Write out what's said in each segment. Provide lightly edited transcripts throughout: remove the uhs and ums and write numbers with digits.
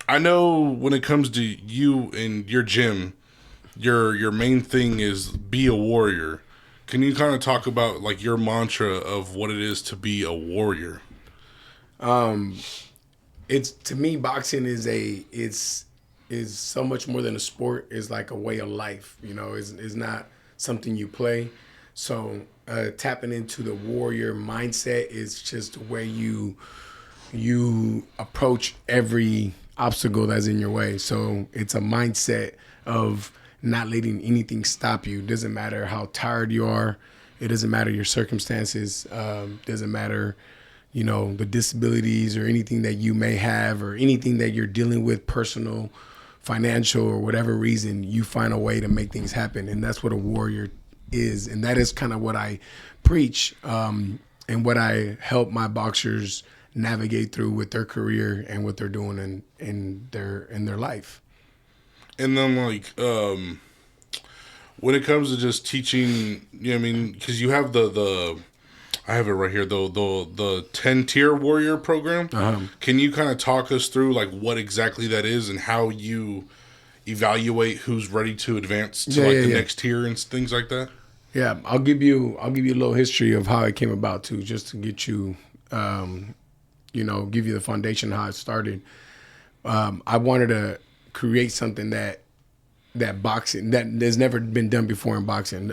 I know when it comes to you and your gym, your main thing is be a warrior. Can you kind of talk about like your mantra of what it is to be a warrior? It's to me, boxing is so much more than a sport. It's like a way of life. It's not something you play. So tapping into the warrior mindset is just the way you approach every obstacle that's in your way. So it's a mindset of not letting anything stop you. It doesn't matter how tired you are. It doesn't matter your circumstances. Doesn't matter, the disabilities or anything that you may have or anything that you're dealing with, personal, financial, or whatever reason. You find a way to make things happen, and that's what a warrior is. And that is kind of what I preach, and what I help my boxers navigate through with their career and what they're doing in their life. And then like when it comes to just teaching, you know what I mean, because you have the I have it right here, the 10-tier warrior program. Can you kind of talk us through like what exactly that is and how you evaluate who's ready to advance to the next tier and things like that? Yeah, I'll give you a little history of how it came about too, just to get you, give you the foundation of how it started. I wanted to create something that boxing that has never been done before in boxing.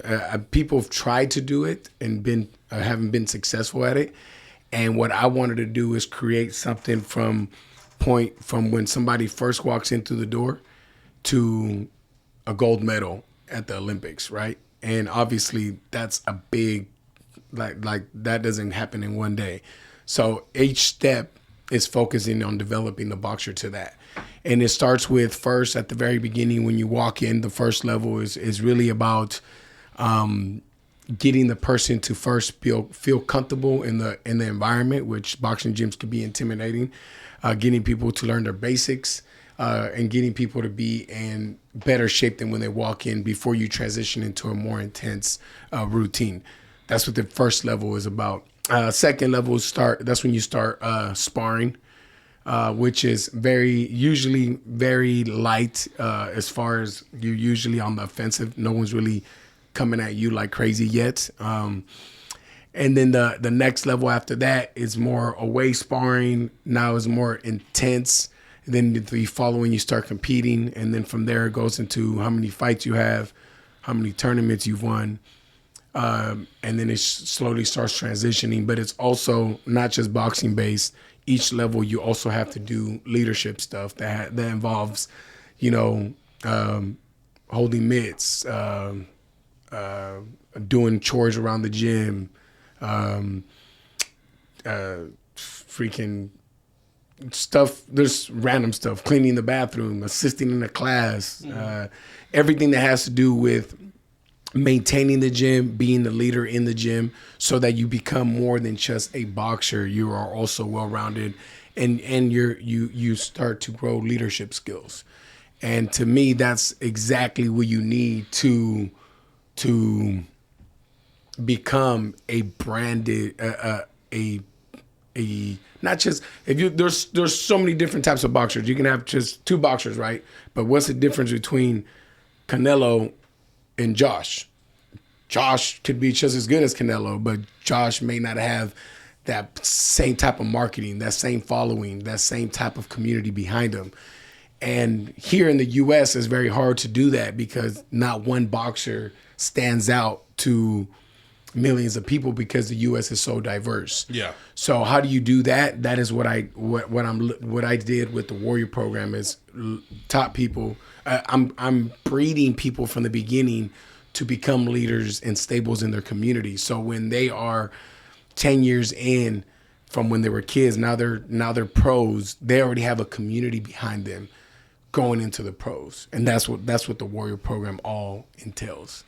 People have tried to do it and haven't been successful at it. And what I wanted to do is create something from when somebody first walks in through the door to a gold medal at the Olympics, right? And obviously that's a big, like that doesn't happen in one day. So each step is focusing on developing the boxer to that. And it starts with first at the very beginning when you walk in, the first level is really about getting the person to first feel comfortable in the environment, which boxing gyms can be intimidating. Getting people to learn their basics, and getting people to be in better shape than when they walk in before you transition into a more intense routine. That's what the first level is about. Second level that's when you start sparring, which is usually very light, as far as you're usually on the offensive. No one's really coming at you like crazy yet. And then the next level after that is more away sparring. Now is more intense. And then the following, you start competing. And then from there, it goes into how many fights you have, how many tournaments you've won. And then it slowly starts transitioning. But it's also not just boxing based. Each level, you also have to do leadership stuff that involves, holding mitts, doing chores around the gym, freaking stuff. There's random stuff, cleaning the bathroom, assisting in the class, everything that has to do with maintaining the gym, being the leader in the gym, so that you become more than just a boxer. You are also well-rounded, and you start to grow leadership skills. And to me, that's exactly what you need to become a branded a not just if you there's so many different types of boxers. You can have just two boxers, right? But what's the difference between Canelo and Josh? Josh could be just as good as Canelo, but Josh may not have that same type of marketing, that same following, that same type of community behind him. And here in the U.S., it's very hard to do that because not one boxer stands out to millions of people because the U.S. is so diverse. Yeah. So how do you do that? That is what I did with the Warrior program is taught people. I'm breeding people from the beginning to become leaders and stables in their community. So when they are 10 years in from when they were kids, now they're pros. They already have a community behind them going into the pros, and that's what the Warrior program all entails.